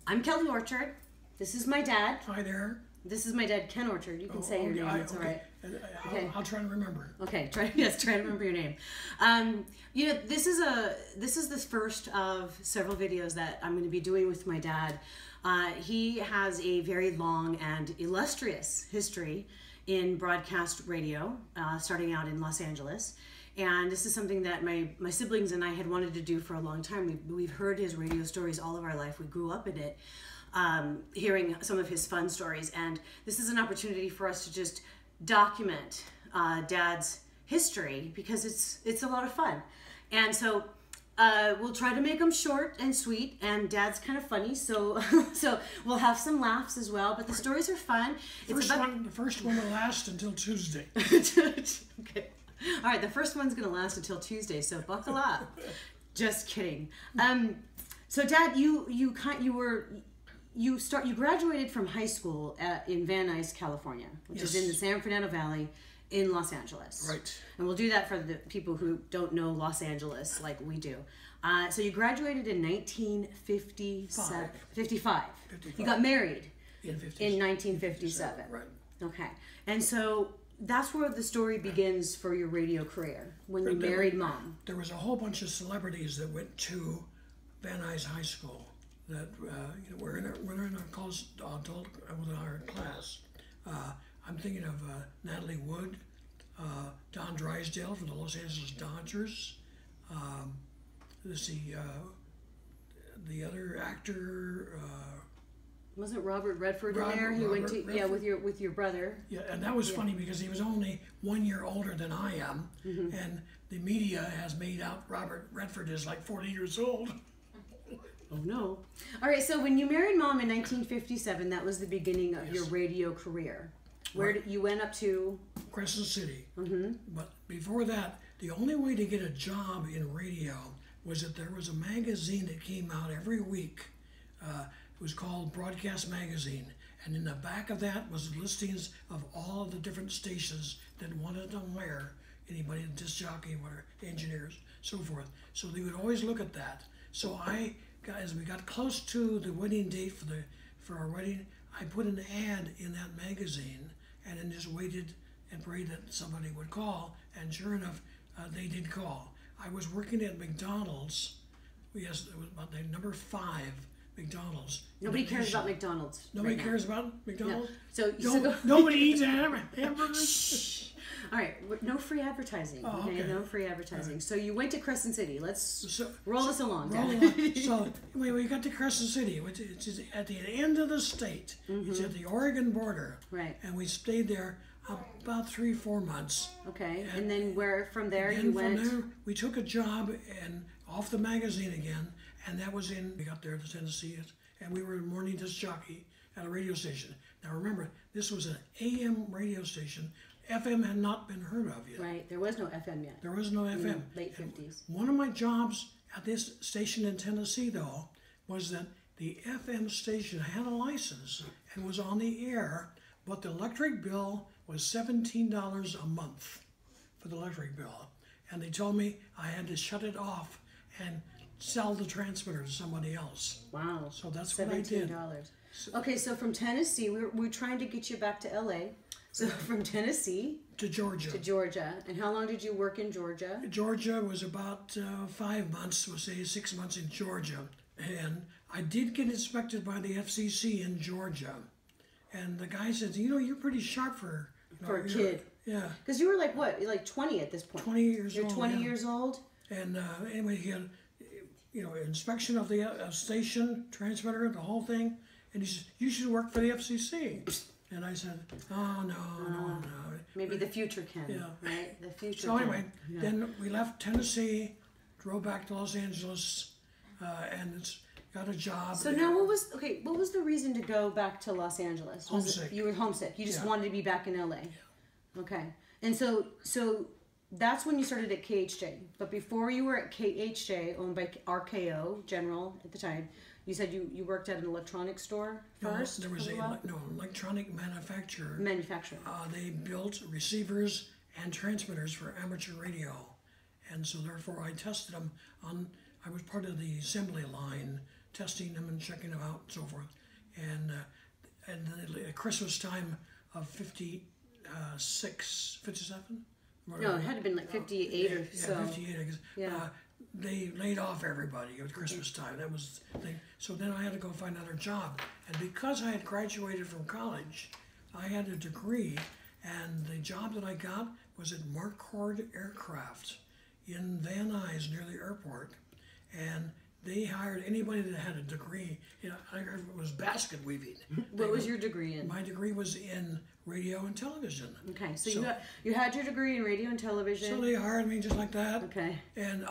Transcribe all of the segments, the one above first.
I'm Kelly Orchard. This is my dad. Hi there. This is my dad, Ken Orchard. You can say your name. It's all right. Okay. I'll try to remember. Okay. Try to remember your name. You know, this is the first of several videos that I'm going to be doing with my dad. He has a very long and illustrious history in broadcast radio, starting out in Los Angeles. And this is something that my siblings and I had wanted to do for a long time. We've heard his radio stories all of our life. We grew up in it, hearing some of his fun stories. And this is an opportunity for us to just document Dad's history, because it's a lot of fun. And so we'll try to make them short and sweet, and Dad's kind of funny, so so we'll have some laughs as well. But the stories are fun. The first one will last until Tuesday. Okay. All right, the first one's going to last until Tuesday, so buckle up. Just kidding. So Dad, you graduated from high school in Van Nuys, California, which is in the San Fernando Valley in Los Angeles. Right. And we'll do that for the people who don't know Los Angeles like we do. So you graduated in 1955. 55. You got married in 1957. Right. Okay. And so that's where the story begins for your radio career, when you married Mom. There was a whole bunch of celebrities that went to Van Nuys High School that were in our class. I'm thinking of Natalie Wood, Don Drysdale from the Los Angeles Dodgers. Let's see, the other actor. Wasn't Robert Redford in there? He went to Redford. with your brother. Yeah, and that was funny because he was only 1 year older than I am, and the media has made out Robert Redford is like 40 years old. Oh no! All right, so when you married Mom in 1957, that was the beginning of your radio career. Where did you went up to? Crescent City. But before that, the only way to get a job in radio was that there was a magazine that came out every week. It was called Broadcast Magazine, and in the back of that was listings of all of the different stations that wanted to hire anybody, disc jockey, whatever, engineers, so forth. So they would always look at that. So as we got close to the wedding date for our wedding, I put an ad in that magazine, and then just waited and prayed that somebody would call. And sure enough, they did call. I was working at McDonald's. Yes, it was about the number 5 McDonald's. Nobody cares about McDonald's. Nobody cares about McDonald's? No. Nobody eats hamburgers? Shh. All right, no free advertising. Oh, okay. No free advertising. Right. So you went to Crescent City. Let's roll this along. So we got to Crescent City, which is at the end of the state. It's at the Oregon border. Right. And we stayed there about 3-4 months. Okay. And then from there you went? From there, we took a job off the magazine again. And that was we got there to Tennessee, and we were a morning disc jockey at a radio station. Now remember, this was an AM radio station. FM had not been heard of yet. Right, there was no FM yet. There was no FM. Late 50s. One of my jobs at this station in Tennessee, though, was that the FM station had a license and was on the air, but the electric bill was $17 a month for the electric bill. And they told me I had to shut it off and sell the transmitter to somebody else. Wow. So that's what I did. $17. Okay, so from Tennessee, we're trying to get you back to LA. So from Tennessee to Georgia. And how long did you work in Georgia? Georgia was about 5 months, we'll say 6 months in Georgia. And I did get inspected by the FCC in Georgia. And the guy said, you're pretty sharp for a kid. Yeah. Because you were like what? You're like 20 at this point. 20 years old. You're 20 years old? And anyway, he had inspection of the station, transmitter, the whole thing. And he said, you should work for the FCC. And I said, oh, no. Maybe the future can, yeah. Right? The future So anyway, then we left Tennessee, drove back to Los Angeles, and got a job. So now what was the reason to go back to Los Angeles? Homesick. You were homesick. You just wanted to be back in LA. Yeah. Okay. And so that's when you started at KHJ. But before you were at KHJ, owned by RKO, General at the time, you said you worked at an electronics store first? No, there was electronic manufacturer. They built receivers and transmitters for amateur radio. And so therefore I tested them I was part of the assembly line testing them and checking them out and so forth. And then at Christmas time of 56, 57? No, it had to have been like 58 or so. Yeah, 58, I guess. Yeah. They laid off everybody at Christmas time. That was the thing. So then I had to go find another job. And because I had graduated from college, I had a degree, and the job that I got was at Marquardt Aircraft in Van Nuys near the airport. And they hired anybody that had a degree. You know, it was basket weaving. What was your degree in? My degree was in radio and television. Okay, so you had your degree in radio and television. So they hired me just like that. Okay. And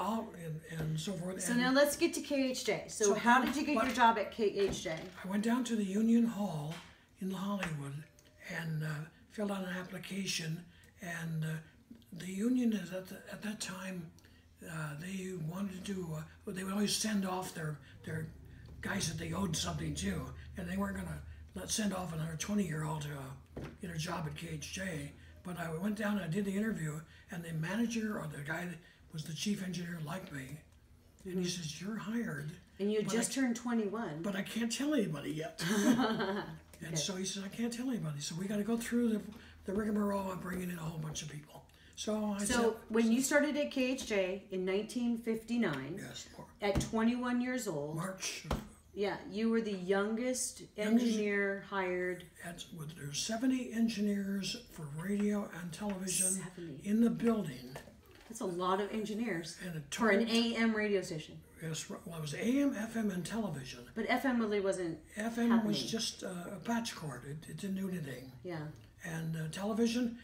so forth. So now let's get to KHJ. So how did you get your job at KHJ? I went down to the Union Hall in Hollywood and filled out an application. And the union is at that time, they wanted to they would always send off their guys that they owed something to, and they weren't going to send off another 20-year-old to get a job at KHJ. But I went down and I did the interview, and the manager or the guy that was the chief engineer liked me, and he says, "You're hired." And you just turned 21. But I can't tell anybody yet. And so he said, "I can't tell anybody." So we got to go through the rigmarole of bringing in a whole bunch of people. So when you started at KHJ in 1959, yes, at 21 years old, March. Yeah, you were the youngest engineer hired. There's 70 engineers for radio and television 70. In the building. That's a lot of engineers And for an AM radio station. Yes, well, it was AM, FM, and television. But FM really wasn't FM happening. was just a patch cord. It didn't do anything. Yeah. And television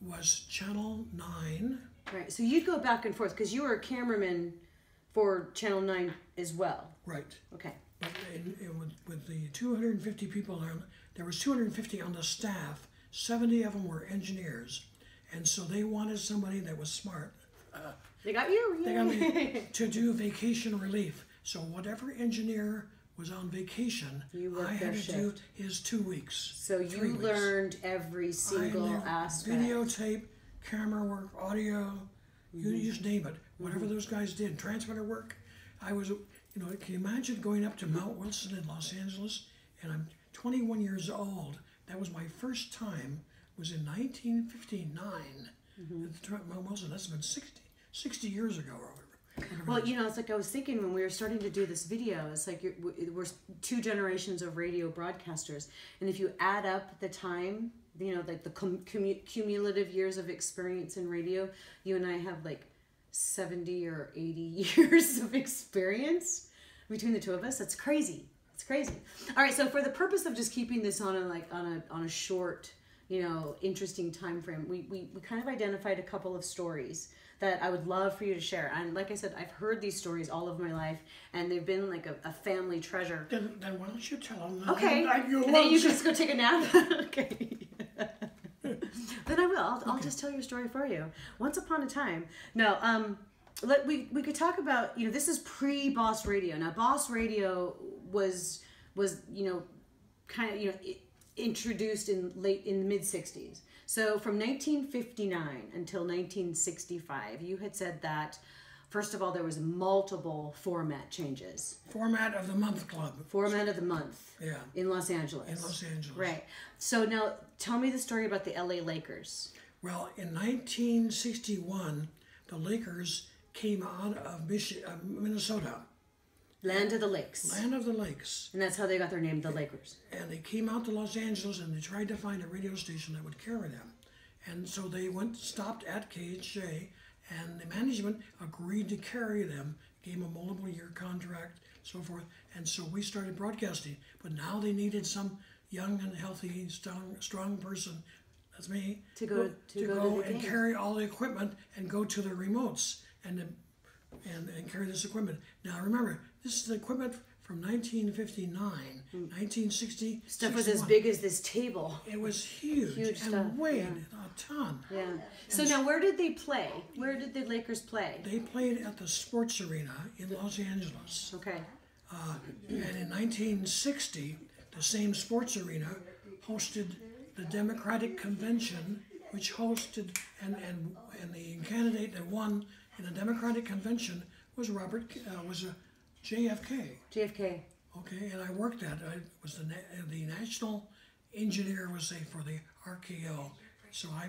was Channel 9. Right, so you'd go back and forth because you were a cameraman for Channel 9 as well. Right. Okay. But with the 250 people there was 250 on the staff. 70 of them were engineers, and so they wanted somebody that was smart. They got you. Yay. They got me to do vacation relief. So whatever engineer was on vacation, I had to do his 2 weeks. So you learned every single aspect. Videotape, camera work, audio, you just name it. Whatever those guys did, transmitter work. I was, can you imagine going up to Mount Wilson in Los Angeles? And I'm 21 years old. That was my first time. Was in 1959 at Mount Wilson. That's been 60 years ago or whatever. Well, it's like I was thinking when we were starting to do this video, it's like we're two generations of radio broadcasters. And if you add up the time, like the cumulative years of experience in radio, you and I have like 70 or 80 years of experience between the two of us. That's crazy. It's crazy. All right, so for the purpose of just keeping this on a short, interesting time frame, we kind of identified a couple of stories that I would love for you to share. And like I said, I've heard these stories all of my life, and they've been like a family treasure. Then why don't you tell them? Okay. And then you can just go take a nap. Okay. Then I will. I'll just tell your story for you. Once upon a time. No. We could talk about, this is pre-Boss Radio. Now, Boss Radio was kind of introduced in the mid 60s. So from 1959 until 1965, you had said that first of all there was multiple format changes. Format of the Month Club. Format of the Month. Yeah. In Los Angeles. In Los Angeles. Right. So now tell me the story about the LA Lakers. Well, in 1961, the Lakers came out of Minnesota. Land of the Lakes. Land of the Lakes. And that's how they got their name, the Lakers. And they came out to Los Angeles and they tried to find a radio station that would carry them. And so they stopped at KHJ, and the management agreed to carry them, gave them a multiple year contract, so forth. And so we started broadcasting. But now they needed some young and healthy, strong person, that's me, to go and carry all the equipment and go to the remotes and carry this equipment. Now remember, this is the equipment from 1959, 1960. Stuff was as big as this table. It was huge and stuff. Weighed a ton. Yeah. So now where did they play? Where did the Lakers play? They played at the Sports Arena in Los Angeles. Okay. And in 1960, the same Sports Arena hosted the Democratic Convention, which hosted, and the candidate that won in the Democratic Convention was JFK. JFK. Okay, and I worked at, I was the national engineer, was say, for the RKO. So I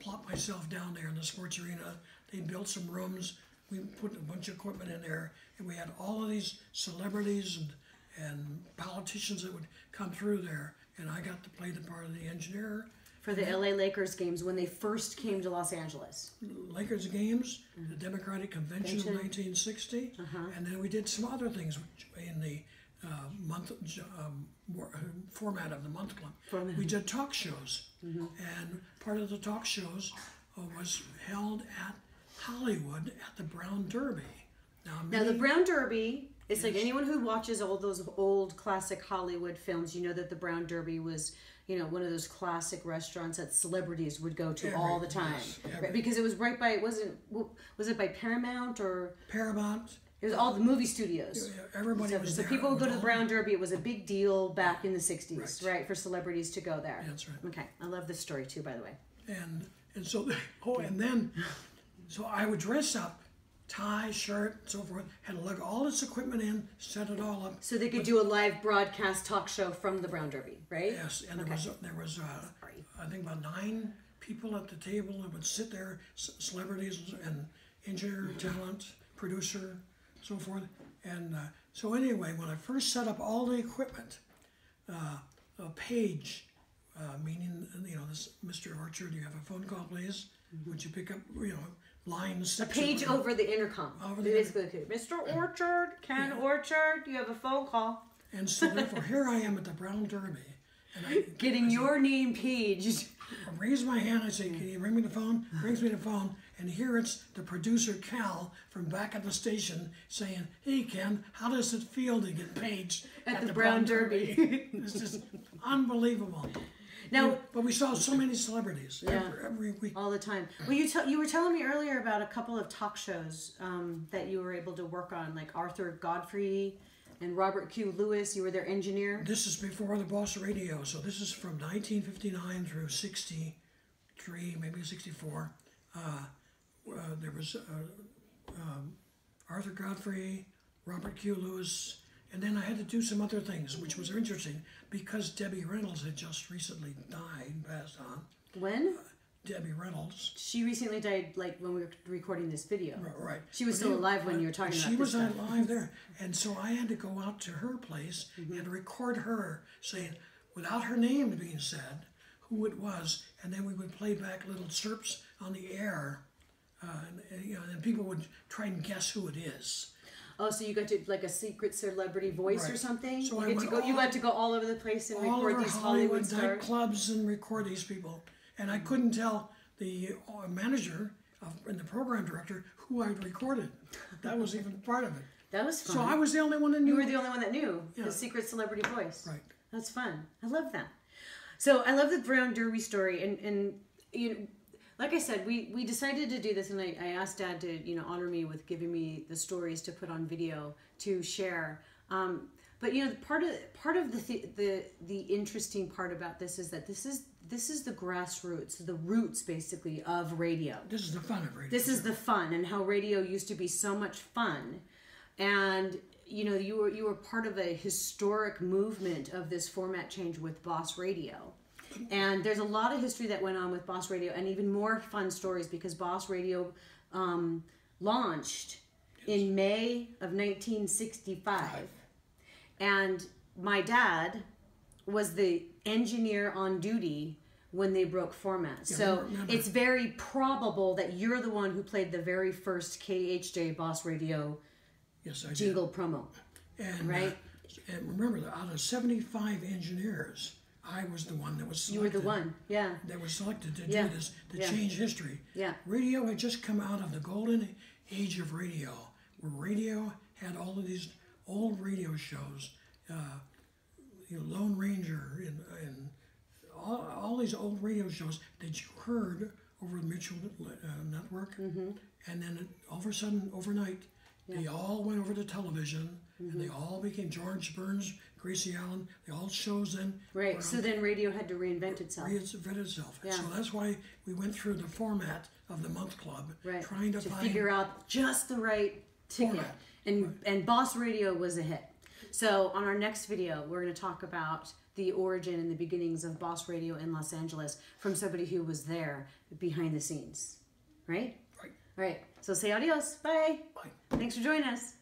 plopped myself down there in the sports arena. They built some rooms. We put a bunch of equipment in there, and we had all of these celebrities and politicians that would come through there. And I got to play the part of the engineer. For the LA Lakers games when they first came to Los Angeles. Lakers games, the Democratic Convention of 1960, and then we did some other things in the format of the month club. We did talk shows, and part of the talk shows was held at Hollywood at the Brown Derby. Now the Brown Derby, it's like anyone who watches all those old classic Hollywood films, you know that the Brown Derby was, you know, one of those classic restaurants that celebrities would go to all the time. Yes, right? Because it was right by, was it by Paramount or? Paramount. It was all the movie studios. Everybody was so there. People would go to the Brown Derby. It was a big deal back in the 60s, right, for celebrities to go there. That's right. Okay, I love this story too, by the way. And so, so I would dress up, tie, shirt, so forth, had to lug all this equipment in, set it all up. So they could do a live broadcast talk show from the Brown Derby, right? Yes, and there was I think about 9 people at the table that would sit there, celebrities and engineer, talent, producer, so forth. And so anyway, when I first set up all the equipment, a page, meaning, you know, this, Mr. Orchard, you have a phone call, please? Would you pick up, you know, line 6? A page over the intercom. Mr. Orchard, Ken Orchard, you have a phone call. And so therefore, here I am at the Brown Derby. And Getting your name paged. I raise my hand, I say, can you bring me the phone? Brings me the phone, and here it's the producer, Cal, from back at the station saying, hey, Ken, how does it feel to get paged at the Brown Derby? It's just unbelievable. Now, but we saw so many celebrities every week. All the time. Well, you were telling me earlier about a couple of talk shows that you were able to work on, like Arthur Godfrey and Robert Q. Lewis. You were their engineer. This is before the Boss Radio, so this is from 1959 through 63, maybe 64. There was Arthur Godfrey, Robert Q. Lewis, and then I had to do some other things, which was interesting, because Debbie Reynolds had just recently died, passed on. When? Debbie Reynolds. She recently died, like, when we were recording this video. Right. She was still alive when you were talking about this. She was alive there. And so I had to go out to her place and record her saying, without her name being said, who it was, and then we would play back little chirps on the air, and people would try and guess who it is. Oh, so you got to, like, a secret celebrity voice or something? So you got to go all over the place and record these Hollywood stars? Clubs and record these people. And I couldn't tell the manager and the program director who I'd recorded. That was even part of it. That was fun. So I was the only one that knew. You were the only one that knew the secret celebrity voice. Right. That's fun. I love that. So I love the Brown Derby story, and you know, like I said, we decided to do this, and I asked Dad to honor me with giving me the stories to put on video to share. But part of the interesting part about this is that this is the grassroots, the roots basically of radio. This is the fun of radio. This is the fun, and how radio used to be so much fun, and you were part of a historic movement of this format change with Boss Radio. And there's a lot of history that went on with Boss Radio, and even more fun stories, because Boss Radio launched in May of 1965. And my dad was the engineer on duty when they broke format. So it's very probable that you're the one who played the very first KHJ Boss Radio jingle promo. And, right? And remember, that out of 75 engineers, I was the one that was selected. You were the one, yeah. That was selected to do this, to change history. Yeah. Radio had just come out of the golden age of radio, where radio had all of these old radio shows, Lone Ranger, and all these old radio shows that you heard over the Mutual Network. And then all of a sudden, overnight, they all went over to television, and they all became George Burns, Gracie Allen, they all shows then. Right, so then radio had to reinvent itself. Reinvent itself. Yeah. So that's why we went through the format of the Month Club, trying to find figure out just the right ticket. And Boss Radio was a hit. So on our next video, we're going to talk about the origin and the beginnings of Boss Radio in Los Angeles from somebody who was there behind the scenes. Right? Right. All right. So say adios. Bye. Bye. Thanks for joining us.